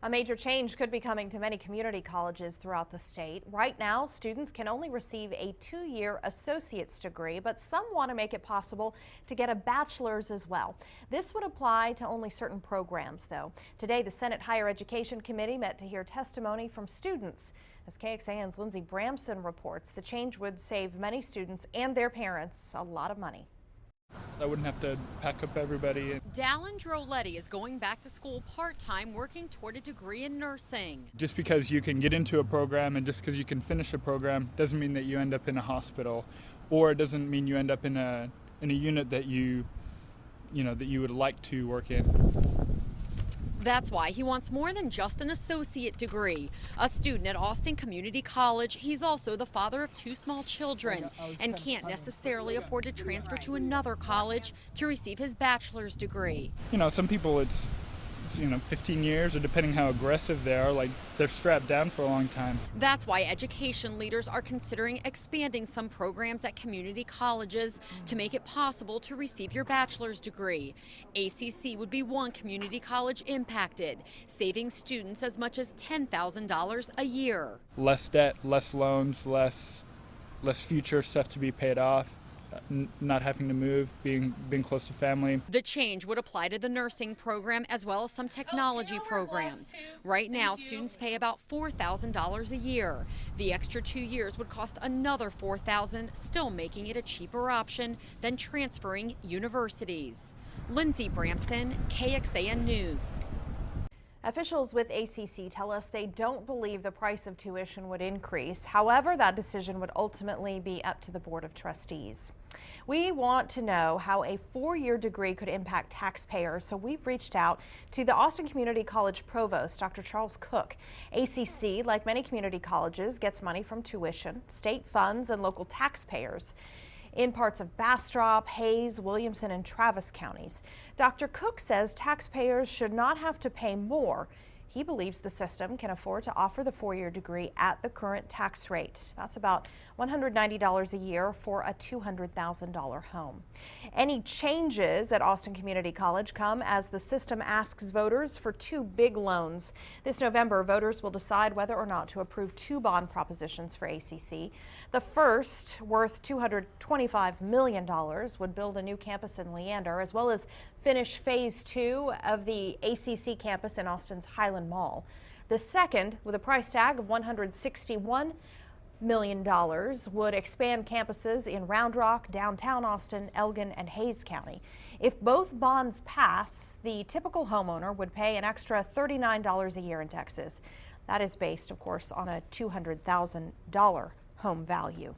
A major change could be coming to many community colleges throughout the state. Right now, students can only receive a 2-year associate's degree, but some want to make it possible to get a bachelor's as well. This would apply to only certain programs, though. Today, the Senate Higher Education Committee met to hear testimony from students. As KXAN's Lindsey Bramson reports, the change would save many students and their parents a lot of money. I wouldn't have to pack up everybody. Dallin Droletti is going back to school part-time, working toward a degree in nursing. Just because you can get into a program and just because you can finish a program doesn't mean that you end up in a hospital, or it doesn't mean you end up in a unit that you would like to work in. That's why he wants more than just an associate degree. A student at Austin Community College, he's also the father of 2 small children and can't necessarily afford to transfer to another college to receive his bachelor's degree. Some people it's 15 years, or depending how aggressive they are, like they're strapped down for a long time. That's why education leaders are considering expanding some programs at community colleges to make it possible to receive your bachelor's degree. ACC would be one community college impacted, saving students as much as $10,000 a year. Less debt, less loans, less future stuff to be paid off. Not having to move, being close to family. The change would apply to the nursing program as well as some technology programs. Right now, students pay about $4,000 a year. The extra 2 years would cost another $4,000, still making it a cheaper option than transferring universities. Lindsey Bramson, KXAN News. Officials with ACC tell us they don't believe the price of tuition would increase. However, that decision would ultimately be up to the Board of Trustees. We want to know how a 4-year degree could impact taxpayers, so we've reached out to the Austin Community College Provost, Dr. Charles Cook. ACC, like many community colleges, gets money from tuition, state funds, and local taxpayers in parts of Bastrop, Hayes, Williamson, and Travis counties. Dr. Cook says taxpayers should not have to pay more. He believes the system can afford to offer the 4-year degree at the current tax rate. That's about $190 a year for a $200,000 home. Any changes at Austin Community College come as the system asks voters for 2 big loans. This November, voters will decide whether or not to approve 2 bond propositions for ACC. The first, worth $225 million, would build a new campus in Leander, as well as finish phase 2 of the ACC campus in Austin's Highland Mall. The second, with a price tag of $161 million, would expand campuses in Round Rock, downtown Austin, Elgin, and Hayes County. If both bonds pass, the typical homeowner would pay an extra $39 a year in Texas. That is based, of course, on a $200,000 home value.